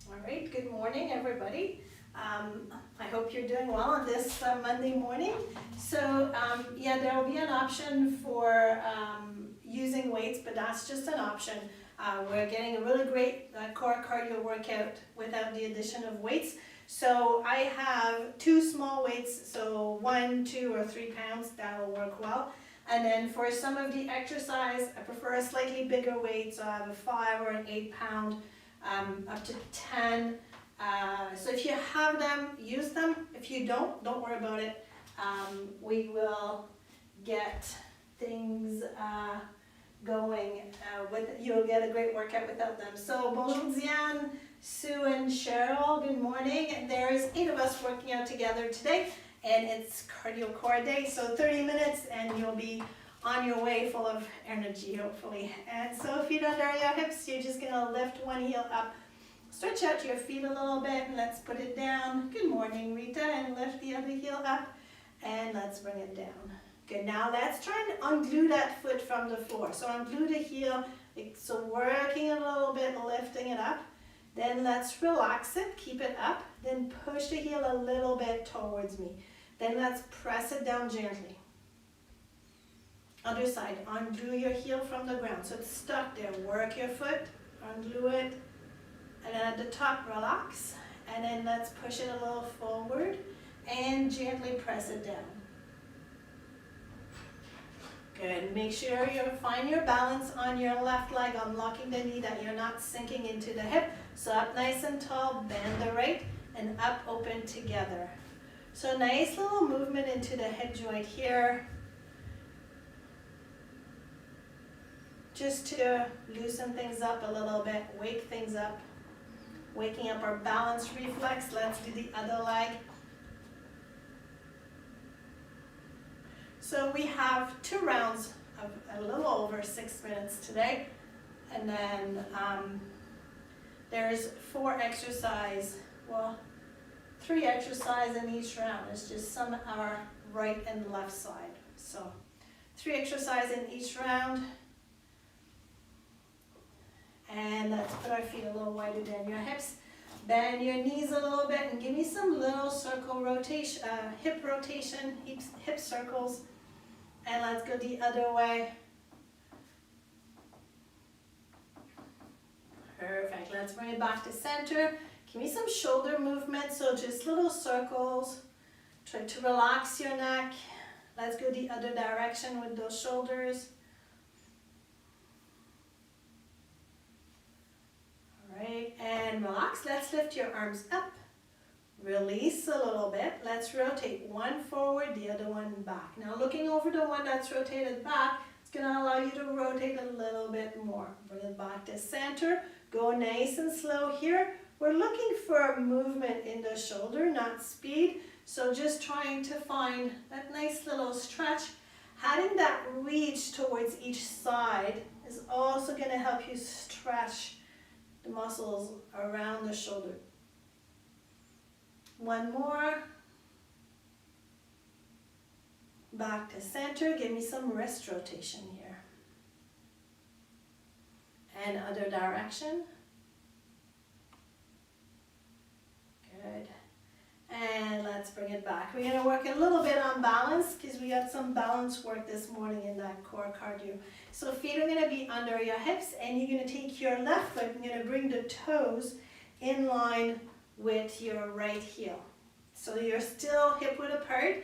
All right, good morning, everybody. I hope you're doing well on this Monday morning. So, yeah, there will be an option for using weights, but that's just an option. We're getting a really great core cardio workout without the addition of weights. So I have 2 small weights, so 1, 2, or 3 pounds, that'll work well. And then for some of the exercise, I prefer a slightly bigger weight, so I have a 5 or an 8 pound, up to 10. So if you have them, use them. If you don't worry about it. We will get things going. You'll get a great workout without them. So bonjour Diane, Sue and Cheryl, good morning. There's 8 of us working out together today, and it's cardio core day, so 30 minutes and you'll be on your way full of energy, hopefully. And so feet under your hips, you're just gonna lift one heel up. Stretch out your feet a little bit and let's put it down. Good morning, Rita, and lift the other heel up and let's bring it down. Good, now let's try and unglue that foot from the floor. So unglue the heel, so working a little bit, lifting it up. Then let's relax it, keep it up, then push the heel a little bit towards me. Then let's press it down gently. Other side, unglue your heel from the ground. So it's stuck there, work your foot, unglue it, and then at the top, relax. And then let's push it a little forward and gently press it down. Good, make sure you find your balance on your left leg, unlocking the knee, that you're not sinking into the hip. So up nice and tall, bend the right, and up open together. So nice little movement into the hip joint here. Just to loosen things up a little bit, wake things up. Waking up our balance reflex. Let's do the other leg. So we have 2 rounds of a little over 6 minutes today. And then there's 4 exercises, well, 3 exercises in each round. It's just some are right and left side. So 3 exercises in each round. And let's put our feet a little wider than your hips. Bend your knees a little bit and give me some little circle rotation, hip rotation, hip circles. And let's go the other way. Perfect. Let's bring it back to center. Give me some shoulder movement, so just little circles. Try to relax your neck. Let's go the other direction with those shoulders. Right, and relax. Let's lift your arms up. Release a little bit. Let's rotate one forward, the other one back. Now looking over the one that's rotated back, it's going to allow you to rotate a little bit more. Bring it back to center. Go nice and slow here. We're looking for movement in the shoulder, not speed. So just trying to find that nice little stretch. Having that reach towards each side is also going to help you stretch the muscles around the shoulder. One more. Back to center. Give me some wrist rotation here. And other direction. Good. And let's bring it back. We're going to work a little bit on balance because we got some balance work this morning in that core cardio. So feet are going to be under your hips, and you're going to take your left foot and you're going to bring the toes in line with your right heel. So you're still hip width apart,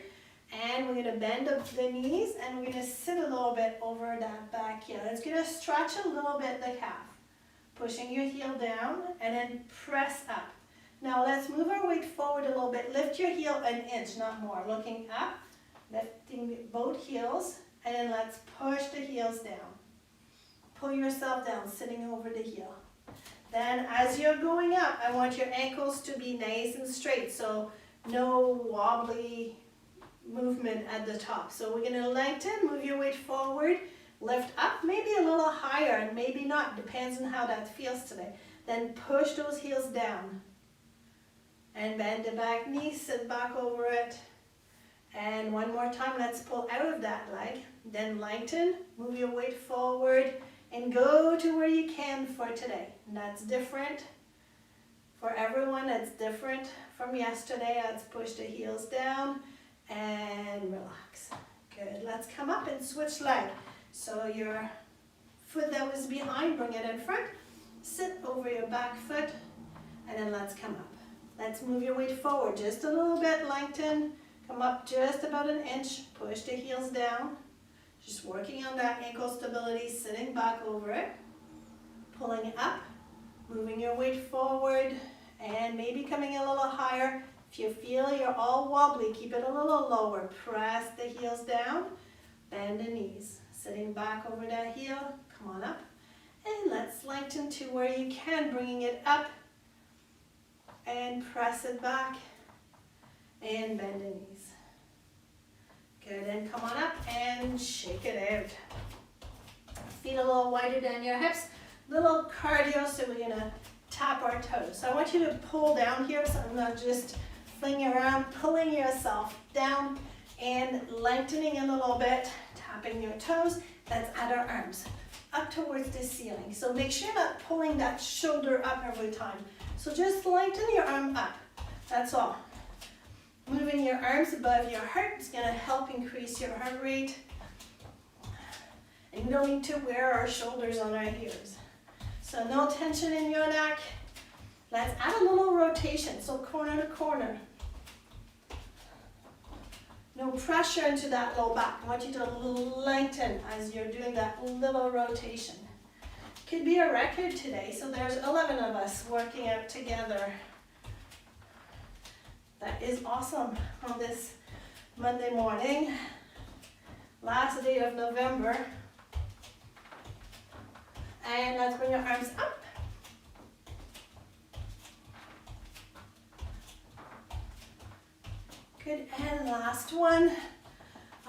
and we're going to bend the knees and we're going to sit a little bit over that back heel. It's going to stretch a little bit the calf. Pushing your heel down and then press up. Now let's move our weight forward a little bit. Lift your heel an inch, not more. Looking up, lifting both heels, and then let's push the heels down. Pull yourself down, sitting over the heel. Then as you're going up, I want your ankles to be nice and straight, so no wobbly movement at the top. So we're going to lengthen, move your weight forward, lift up, maybe a little higher, and maybe not, depends on how that feels today. Then push those heels down. And bend the back knee, sit back over it. And one more time, let's pull out of that leg. Then lengthen, move your weight forward, and go to where you can for today. And that's different for everyone. It's different from yesterday. Let's push the heels down and relax. Good. Let's come up and switch leg. So your foot that was behind, bring it in front. Sit over your back foot, and then let's come up. Let's move your weight forward just a little bit, lengthen. Come up just about an inch. Push the heels down. Just working on that ankle stability, sitting back over it. Pulling up, moving your weight forward, and maybe coming a little higher. If you feel you're all wobbly, keep it a little lower. Press the heels down, bend the knees. Sitting back over that heel, come on up. And let's lengthen to where you can, bringing it up. And press it back. And bend the knees. Good, and come on up and shake it out. Feet a little wider than your hips. Little cardio, so we're gonna tap our toes. So I want you to pull down here, so I'm not just flinging around, pulling yourself down and lengthening a little bit, tapping your toes. Let's add our arms up towards the ceiling. So make sure you're not pulling that shoulder up every time. So just lengthen your arm up, that's all. Moving your arms above your heart is gonna help increase your heart rate. And no need to wear our shoulders on our ears. So no tension in your neck. Let's add a little rotation, so corner to corner. No pressure into that low back. I want you to lengthen as you're doing that little rotation. Could be a record today, so there's 11 of us working out together. That is awesome on this Monday morning, last day of November. And let's bring your arms up. Good, and last one.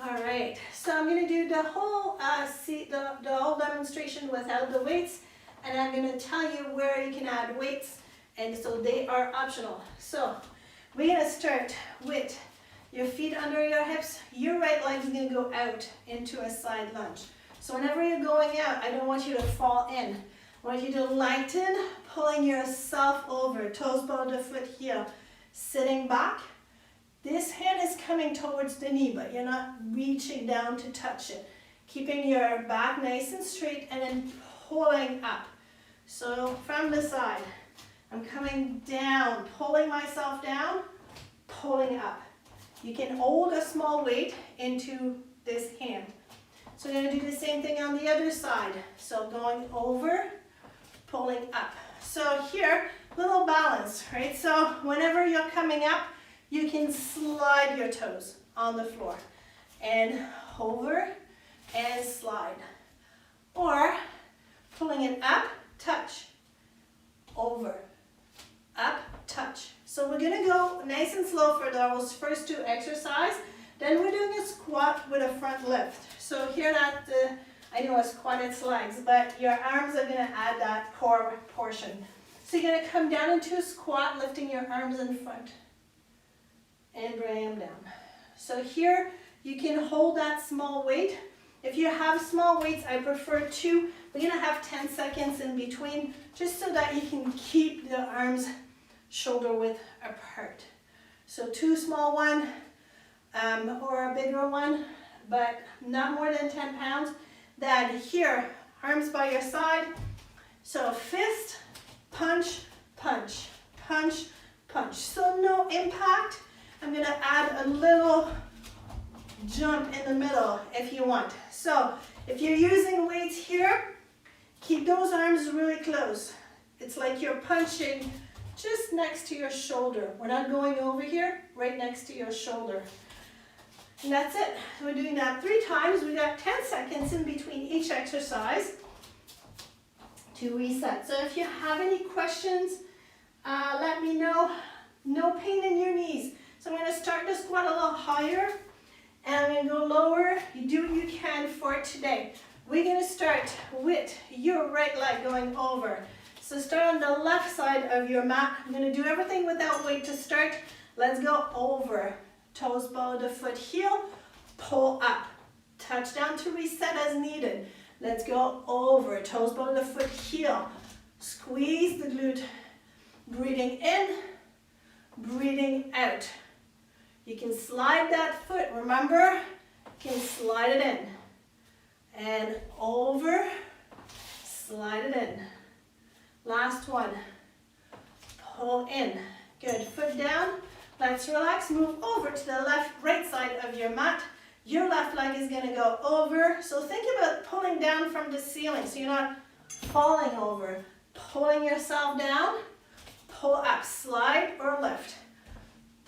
All right, so I'm gonna do the whole the whole demonstration without the weights, and I'm gonna tell you where you can add weights, and so they are optional. So we're gonna start with your feet under your hips. Your right leg is gonna go out into a side lunge. So whenever you're going out, I don't want you to fall in. I want you to lighten, pulling yourself over, toes below the foot heel, sitting back. This hand is coming towards the knee, but you're not reaching down to touch it. Keeping your back nice and straight and then pulling up. So from the side, I'm coming down, pulling myself down, pulling up. You can hold a small weight into this hand. So we're going to do the same thing on the other side. So going over, pulling up. So here, little balance, right? So whenever you're coming up, you can slide your toes on the floor and over and slide. Or pulling it up, touch, over, up, touch. So we're gonna go nice and slow for those first two exercises. Then we're doing a squat with a front lift. So here I know a squat, it's legs, but your arms are gonna add that core portion. So you're gonna come down into a squat, lifting your arms in front. And bring them down. So here you can hold that small weight. If you have small weights, I prefer 2. We're gonna have 10 seconds in between, just so that you can keep the arms shoulder width apart. So 2 small one, or a bigger one, but not more than 10 pounds. Then here, arms by your side. So fist, punch, punch, punch, punch. So no impact. I'm gonna add a little jump in the middle if you want. So if you're using weights here, keep those arms really close. It's like you're punching just next to your shoulder. We're not going over here, right next to your shoulder. And that's it. We're doing that 3 times. We got 10 seconds in between each exercise to reset. So if you have any questions, let me know. No pain in your knees. So I'm going to start the squat a little higher, and I'm going to go lower. You do what you can for today. We're going to start with your right leg going over. So start on the left side of your mat. I'm going to do everything without weight to start. Let's go over. Toes below the foot heel, pull up. Touch down to reset as needed. Let's go over, toes ball the foot heel. Squeeze the glute, breathing in, breathing out. You can slide that foot, remember? You can slide it in. And over, slide it in. Last one. Pull in. Good. Foot down. Let's relax. Move over to the right side of your mat. Your left leg is going to go over. So think about pulling down from the ceiling so you're not falling over. Pulling yourself down. Pull up. Slide or lift.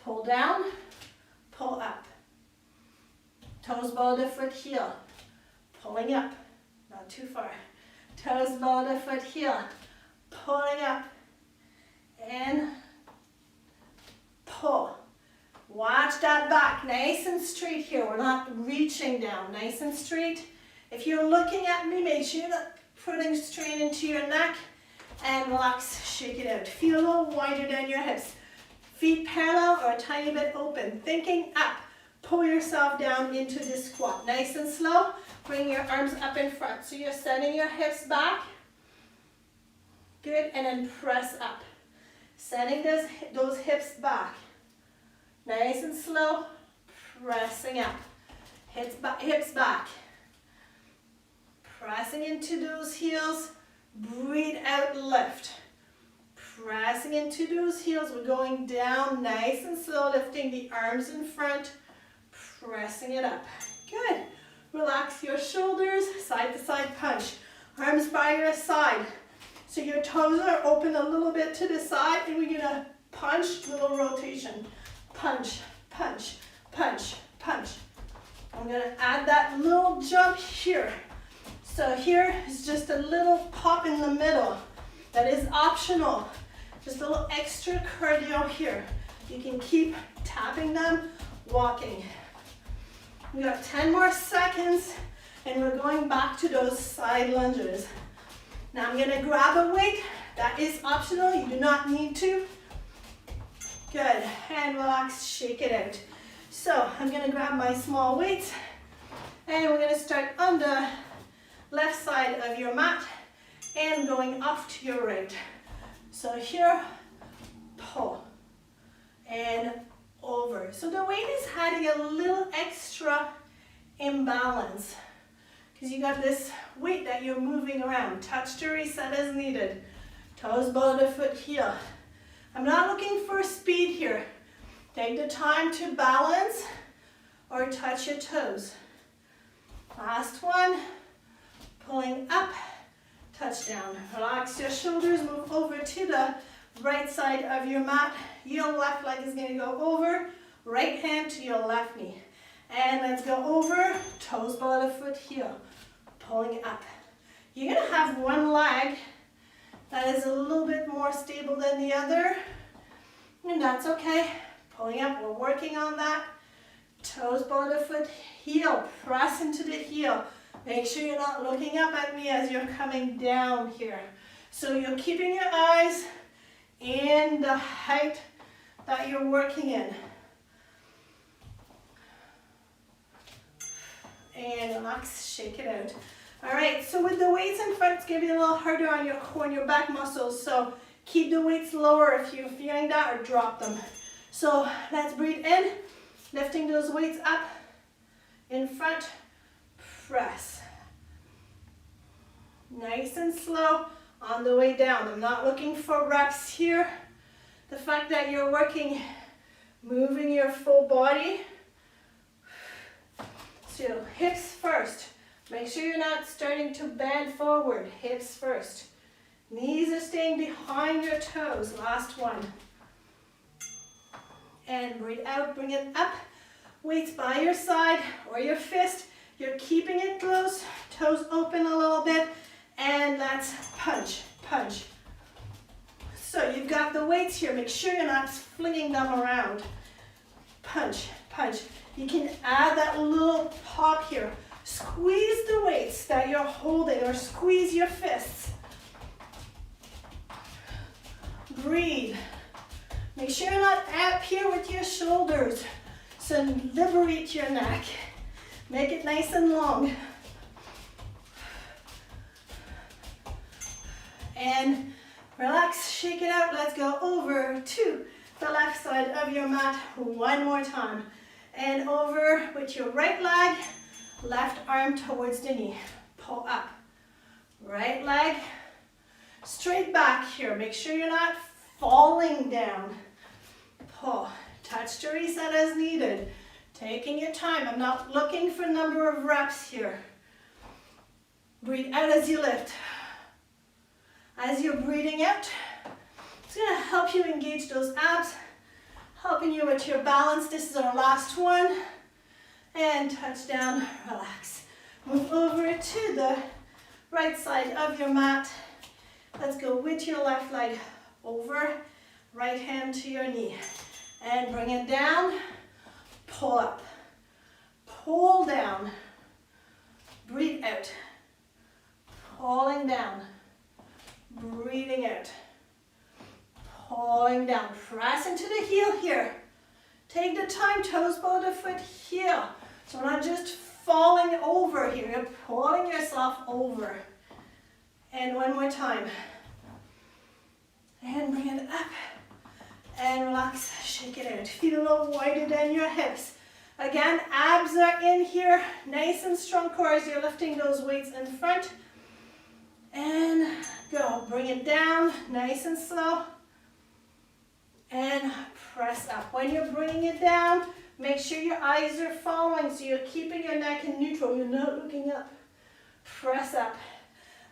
Pull down. Pull up. Toes ball to foot heel. Pulling up. Not too far. Toes ball to foot heel. Pulling up. And pull. Watch that back, nice and straight here. We're not reaching down, nice and straight. If you're looking at me, make sure you're not putting strain into your neck and relax, shake it out. Feel a little wider than your hips. Feet parallel or a tiny bit open. Thinking up, pull yourself down into this squat. Nice and slow, bring your arms up in front. So you're sending your hips back. Good, and then press up. Sending those hips back. Nice and slow, pressing up. Hips back. Pressing into those heels. Breathe out, lift. Pressing into those heels. We're going down nice and slow, lifting the arms in front. Pressing it up. Good. Relax your shoulders, side to side punch. Arms by your side. So your toes are open a little bit to the side, and we're gonna punch, little rotation. Punch, punch, punch, punch. I'm gonna add that little jump here. So here is just a little pop in the middle. That is optional. Just a little extra cardio here. You can keep tapping them, walking. We got 10 more seconds, and we're going back to those side lunges. Now I'm gonna grab a weight. That is optional, you do not need to. Good, and relax, shake it out. So I'm gonna grab my small weights, and we're gonna start on the left side of your mat, and going off to your right. So here, pull, and over. So the weight is adding a little extra imbalance, because you got this weight that you're moving around. Touch to reset as needed. Toes ball to foot heel. I'm not looking for speed here. Take the time to balance or touch your toes. Last one. Pulling up, touch down. Relax your shoulders, move over to the right side of your mat. Your left leg is gonna go over, right hand to your left knee. And let's go over, toes ball to foot heel. Pulling up. You're gonna have one leg that is a little bit more stable than the other, and that's okay. Pulling up, we're working on that. Toes ball to foot heel, press into the heel. Make sure you're not looking up at me as you're coming down here. So you're keeping your eyes in the height that you're working in. And relax, shake it out. All right, so with the weights in front, it's gonna be a little harder on your core and your back muscles, so keep the weights lower if you're feeling that, or drop them. So let's breathe in, lifting those weights up, in front, press. Nice and slow on the way down. I'm not looking for reps here. The fact that you're working, moving your full body. So hips first. Make sure you're not starting to bend forward. Hips first. Knees are staying behind your toes. Last one. And breathe out, bring it up. Weights by your side or your fist. You're keeping it close. Toes open a little bit. And let's punch, punch. So you've got the weights here. Make sure you're not flinging them around. Punch, punch. You can add that little pop here. Squeeze the weights that you're holding, or squeeze your fists. Breathe. Make sure you're not up here with your shoulders. So liberate your neck. Make it nice and long. And relax, shake it out. Let's go over to the left side of your mat one more time. And over with your right leg, left arm towards the knee. Pull up. Right leg straight back here. Make sure you're not falling down. Pull. Touch to reset as needed. Taking your time. I'm not looking for number of reps here. Breathe out as you lift. As you're breathing out, it's going to help you engage those abs, helping you with your balance. This is our last one. And touch down, relax. Move over to the right side of your mat. Let's go with your left leg over, right hand to your knee. And bring it down, pull up, pull down, breathe out, pulling down, breathing out, pulling down, press into the heel here. Take the time, toes below the foot here. So we're not just falling over here, you're pulling yourself over. And one more time. And bring it up. And relax, shake it out. Feet a little wider than your hips. Again, abs are in here, nice and strong core as you're lifting those weights in front. And go, bring it down, nice and slow. And press up. When you're bringing it down, make sure your eyes are following, so you're keeping your neck in neutral. You're not looking up. Press up.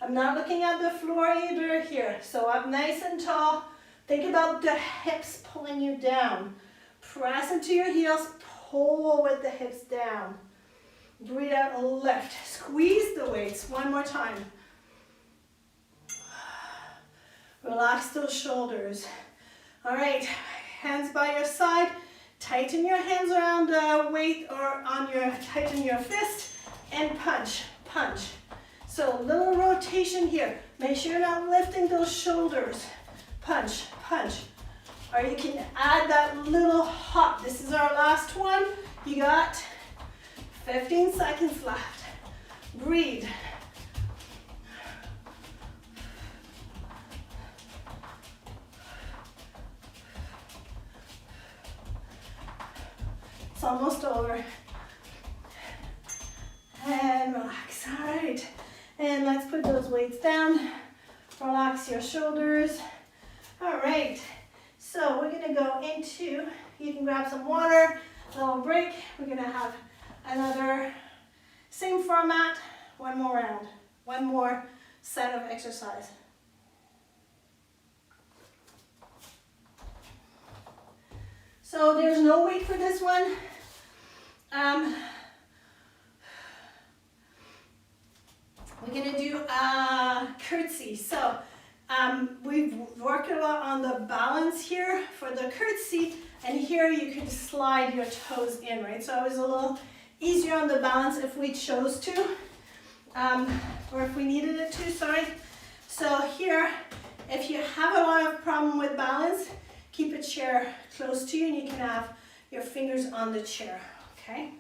I'm not looking at the floor either here. So up nice and tall. Think about the hips pulling you down. Press into your heels, pull with the hips down. Breathe out, lift. Squeeze the weights. One more time. Relax those shoulders. All right, hands by your side. Tighten your hands around the weight or tighten your fist and punch, punch. So a little rotation here. Make sure you're not lifting those shoulders. Punch, punch. Or you can add that little hop. This is our last one. You got 15 seconds left. Breathe. It's almost over. And relax. All right. And let's put those weights down. Relax your shoulders. All right. So we're going to go into, you can grab some water, a little break. We're going to have another same format, one more round, one more set of exercise. So there's no weight for this one. We're going to do a curtsy. So we've worked a lot on the balance here for the curtsy, and here you could slide your toes in, right? So it was a little easier on the balance if we chose to, or if we needed it to, sorry. So here, if you have a lot of problem with balance, keep a chair close to you and you can have your fingers on the chair, okay?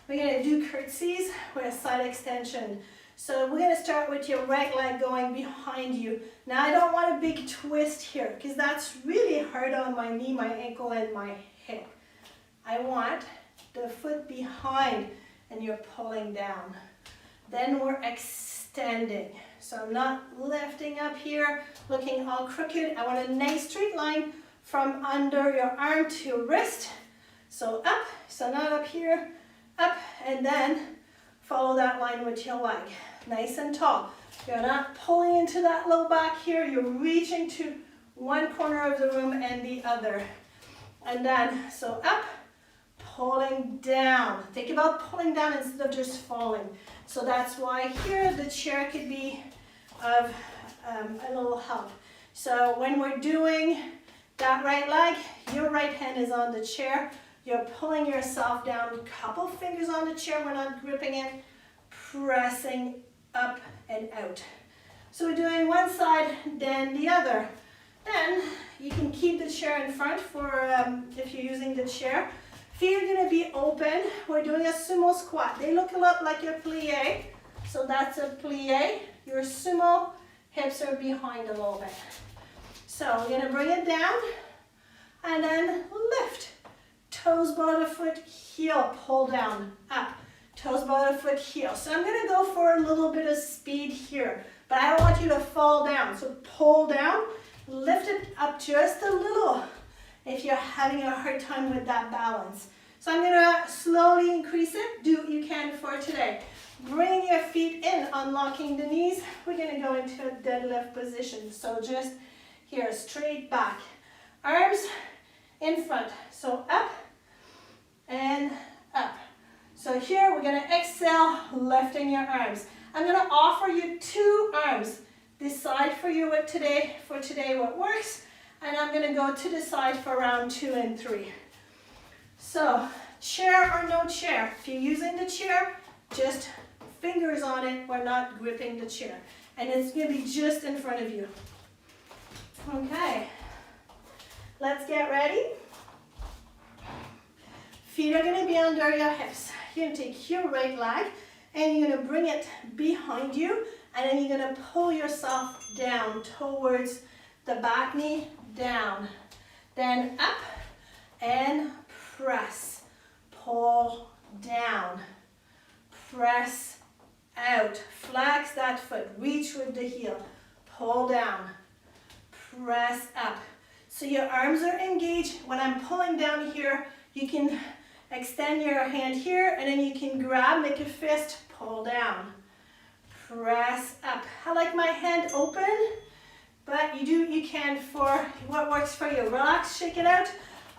We're gonna do curtsies with a side extension. So we're gonna start with your right leg going behind you. Now I don't want a big twist here because that's really hard on my knee, my ankle, and my hip. I want the foot behind and you're pulling down. Then we're extending. So I'm not lifting up here, looking all crooked. I want a nice straight line from under your arm to your wrist. So up, so not up here, up, and then follow that line with your leg. Nice and tall. You're not pulling into that low back here. You're reaching to one corner of the room and the other. And then, so up, pulling down. Think about pulling down instead of just falling. So that's why here the chair could be of a little help. So when we're doing that right leg, your right hand is on the chair. You're pulling yourself down, couple fingers on the chair. We're not gripping it, pressing up and out. So we're doing one side, then the other. Then you can keep the chair in front for if you're using the chair. Feet are going to be open. We're doing a sumo squat. They look a lot like your plie. So that's a plie. Your sumo hips are behind a little bit. So we're gonna bring it down and then lift. Toes, ball of the foot, heel, pull down, up. Toes, ball of the foot, heel. So I'm gonna go for a little bit of speed here, but I don't want you to fall down. So pull down, lift it up just a little if you're having a hard time with that balance. So I'm gonna slowly increase it. Do what you can for today. Bring your feet in, unlocking the knees. We're gonna go into a deadlift position. So just here, straight back. Arms in front. So up and up. So here we're gonna exhale, lifting your arms. I'm gonna offer you 2 arms. Decide for you what today what works. And I'm gonna go to the side for round 2 and 3. So, chair or no chair. If you're using the chair, just fingers on it. We're not gripping the chair. And it's gonna be just in front of you. Okay. Let's get ready. Feet are gonna be under your hips. You're gonna take your right leg and you're gonna bring it behind you, and then you're gonna pull yourself down towards the back knee, down. Then up and press. Pull down. Press out. Flex that foot. Reach with the heel. Pull down. Press up. So your arms are engaged. When I'm pulling down here, you can extend your hand here, and then you can grab, make a fist, pull down. Press up. I like my hand open, but you do what you can for what works for you. Relax, shake it out.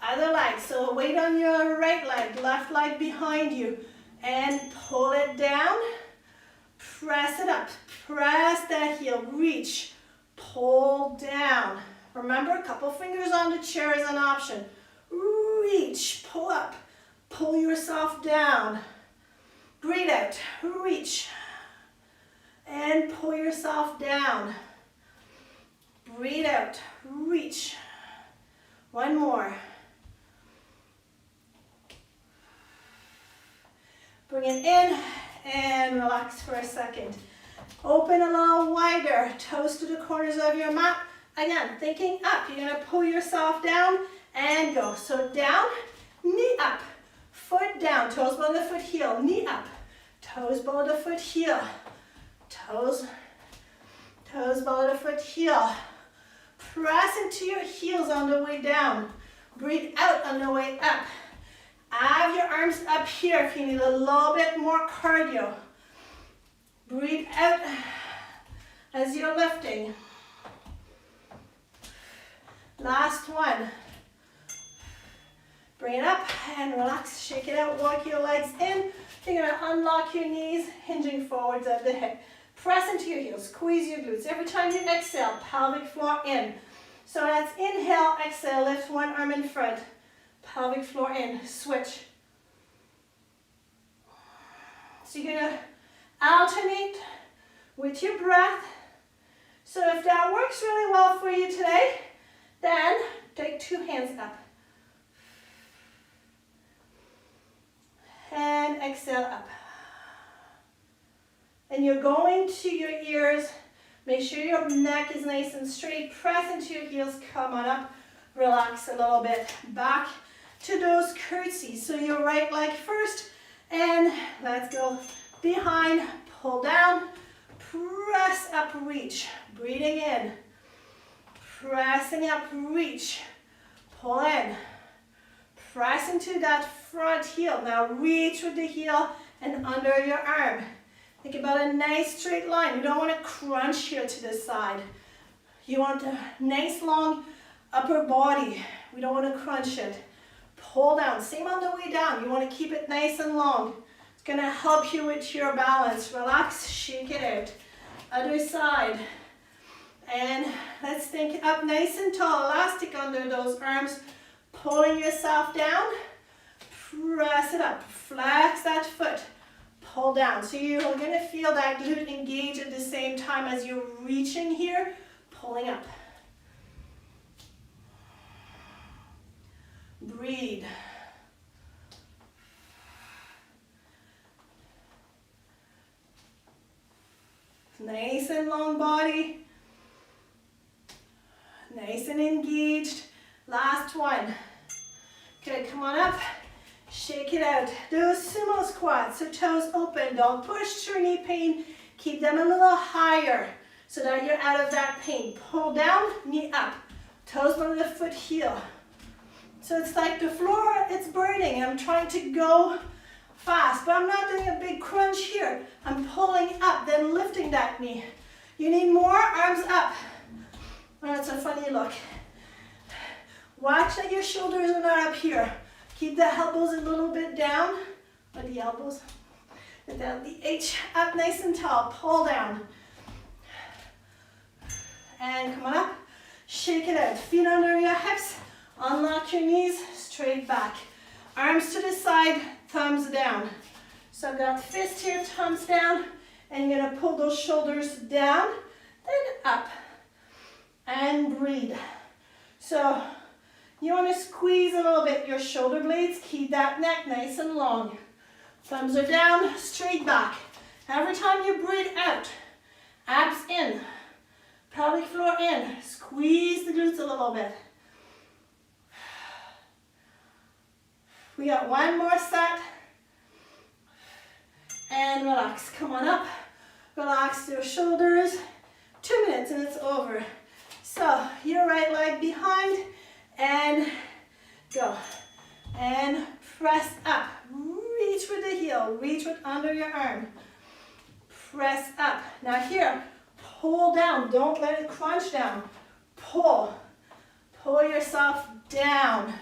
Other leg. So weight on your right leg, left leg behind you, and pull it down. Press it up. Press that heel. Reach. Pull down. Remember, a couple fingers on the chair is an option. Reach. Pull up. Pull yourself down. Breathe out. Reach. And pull yourself down. Breathe out. Reach. One more. Bring it in and relax for a second. Open a little wider. Toes to the corners of your mat. Again, thinking up. You're going to pull yourself down and go. So down, knee up. Foot down, toes below the foot, heel, knee up. Toes below the foot, heel. Toes below the foot, heel. Press into your heels on the way down. Breathe out on the way up. Have your arms up here if you need a little bit more cardio. Breathe out as you're lifting. Last one. Bring it up and relax, shake it out, walk your legs in. You're gonna unlock your knees, hinging forwards at the hip. Press into your heels, squeeze your glutes. Every time you exhale, pelvic floor in. So that's inhale, exhale, lift one arm in front. Pelvic floor in, switch. So you're gonna alternate with your breath. So if that works really well for you today, then take 2 hands up. And exhale up. And you're going to your ears. Make sure your neck is nice and straight. Press into your heels. Come on up. Relax a little bit. Back to those curtsies. So your right leg first. And let's go behind. Pull down. Press up, reach. Breathing in. Pressing up, reach. Pull in. Press into that front heel. Now reach with the heel and under your arm. Think about a nice straight line. You don't want to crunch here to the side. You want a nice long upper body. We don't want to crunch it. Pull down. Same on the way down. You want to keep it nice and long. It's going to help you with your balance. Relax, shake it out. Other side. And let's think up nice and tall. Elastic under those arms. Pulling yourself down, press it up, flex that foot, pull down. So you're going to feel that glute engage at the same time as you're reaching here, pulling up. Breathe. Nice and long body. nice and engaged. Last one. Good, come on up. Shake it out. Those sumo squats, so toes open. Don't push through knee pain. Keep them a little higher so that you're out of that pain. Pull down, knee up. Toes below the foot heel. So it's like the floor, it's burning. I'm trying to go fast, but I'm not doing a big crunch here. I'm pulling up, then lifting that knee. You need more, arms up. Oh, that's a funny look. Watch that your shoulders are not up here. Keep the elbows a little bit down, or the elbows, and then the H up nice and tall. Pull down. And come on up. Shake it out. Feet under your hips. Unlock your knees, straight back. Arms to the side, thumbs down. So I've got fist here, thumbs down, and you're gonna pull those shoulders down, then up, and breathe. So you wanna squeeze a little bit your shoulder blades, keep that neck nice and long. Thumbs are down, straight back. Every time you breathe out, abs in, pelvic floor in, squeeze the glutes a little bit. We got one more set. And relax. Come on up. Relax your shoulders. 2 minutes and it's over. So your right leg behind and go. And press up. Reach with the heel. Reach with under your arm. Press up. Now here, pull down. Don't let it crunch down. Pull. Pull yourself down.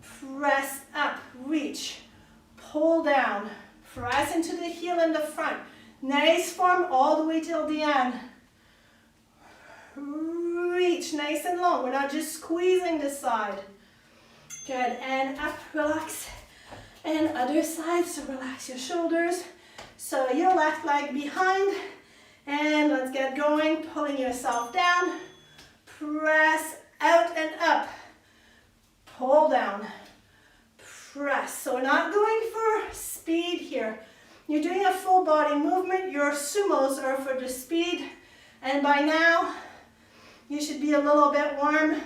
Press up, reach, pull down, press into the heel in the front. Nice form all the way till the end. Reach nice and long. We're not just squeezing this side. Good, and up, relax. And other side, so relax your shoulders. So your left leg behind, and let's get going. Pulling yourself down, press out and up, pull down. Press. So we're not going for speed here. You're doing a full body movement. Your sumos are for the speed. And by now, you should be a little bit warm.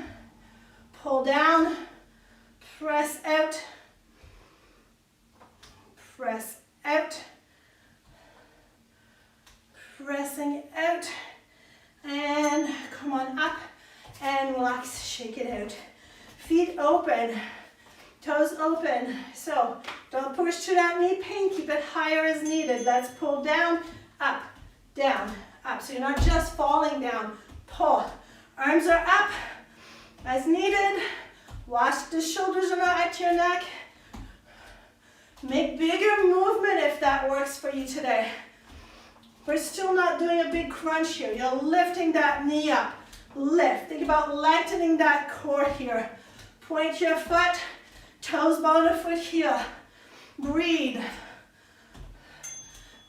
Pull down. Press out. Press out. Pressing out. And come on up. And relax. Shake it out. Feet open. Toes open, so don't push through that knee pain, keep it higher as needed. Let's pull down, up, up. So you're not just falling down, pull. Arms are up as needed. Watch the shoulders are not at your neck. Make bigger movement if that works for you today. We're still not doing a big crunch here. You're lifting that knee up. Lift, think about lengthening that core here. Point your foot. Toes bottom of foot heel. Breathe.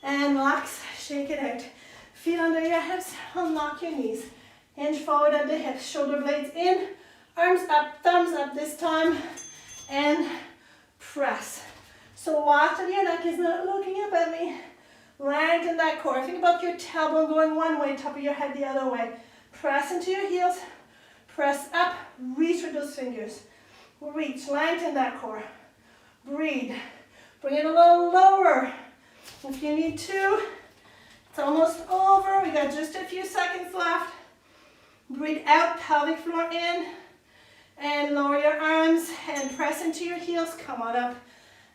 And relax. Shake it out. Feet under your hips. Unlock your knees. Hinge forward at the hips. Shoulder blades in. Arms up. Thumbs up this time. And press. So watch that your neck is not looking up at me. Lengthen that core. Think about your tailbone going one way, top of your head the other way. Press into your heels. Press up. Reach with those fingers. Reach, lengthen that core. Breathe. Bring it a little lower if you need to. It's almost over. We got just a few seconds left. Breathe out, pelvic floor in. And lower your arms and press into your heels. Come on up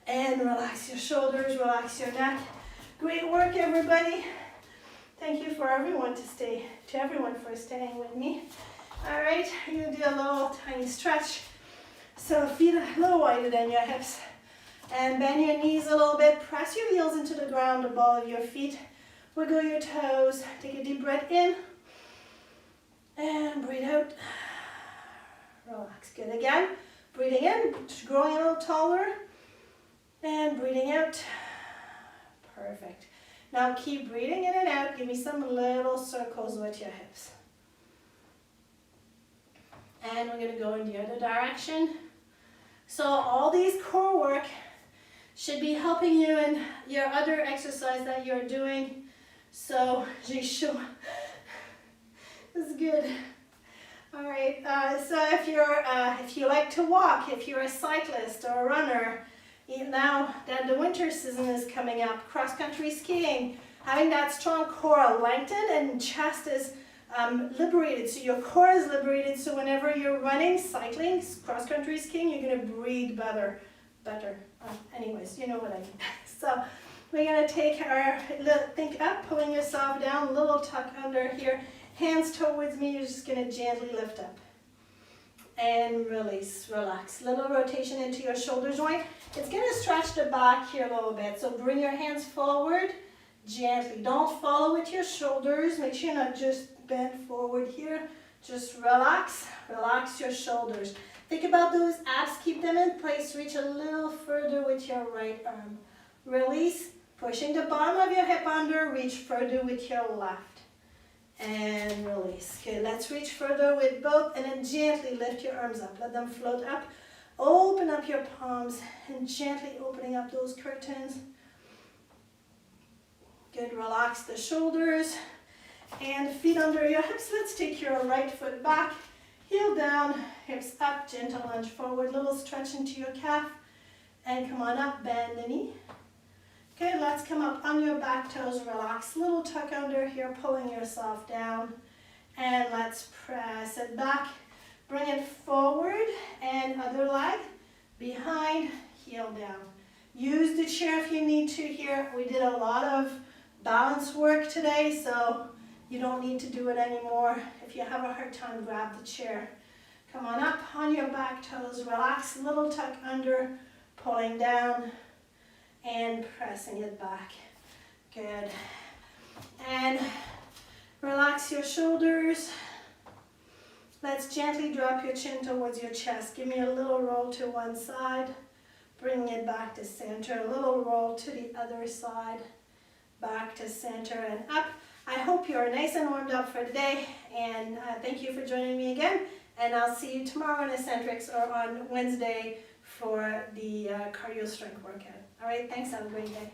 and relax your shoulders, relax your neck. Great work, everybody. Thank you for everyone for staying with me. All right, I'm gonna do a little tiny stretch. So feet a little wider than your hips. And bend your knees a little bit. Press your heels into the ground, the ball of your feet. Wiggle your toes. Take a deep breath in. And breathe out. Relax. Good. Again. Breathing in, growing a little taller. And breathing out. Perfect. Now keep breathing in and out. Give me some little circles with your hips. And we're going to go in the other direction. So all these core work should be helping you in your other exercise that you're doing. So, Jisho, this is good. All right, if you like to walk, if you're a cyclist or a runner, now that the winter season is coming up, cross-country skiing, having that strong core lengthened and chest is liberated, so your core is liberated, so whenever you're running, cycling, cross-country skiing, you're going to breathe better. Anyways, you know what I mean. So we're going to take our, think up, pulling yourself down, little tuck under here, hands towards me, you're just going to gently lift up. And release, relax. Little rotation into your shoulder joint. It's going to stretch the back here a little bit, so bring your hands forward, gently. Don't follow with your shoulders, make sure you're not just bent forward here. Just relax, relax your shoulders. Think about those abs, keep them in place. Reach a little further with your right arm. Release, pushing the bottom of your hip under, reach further with your left. And release. Okay, let's reach further with both and then gently lift your arms up. Let them float up. Open up your palms and gently opening up those curtains. Good, relax the shoulders. And feet under your hips. Let's take your right foot back, heel down, hips up, gentle lunge forward, little stretch into your calf, and come on up, bend the knee. Okay, let's come up on your back toes, relax, little tuck under here, pulling yourself down, and let's press it back, bring it forward, and other leg, behind, heel down. Use the chair if you need to here. We did a lot of balance work today, so you don't need to do it anymore. If you have a hard time, grab the chair. Come on up on your back toes, relax, little tuck under, pulling down, and pressing it back. Good. And relax your shoulders. Let's gently drop your chin towards your chest. Give me a little roll to one side, bringing it back to center. A little roll to the other side, back to center and up. I hope you're nice and warmed up for today, and thank you for joining me again, and I'll see you tomorrow on Eccentrics or on Wednesday for the cardio strength workout. All right, thanks, have a great day.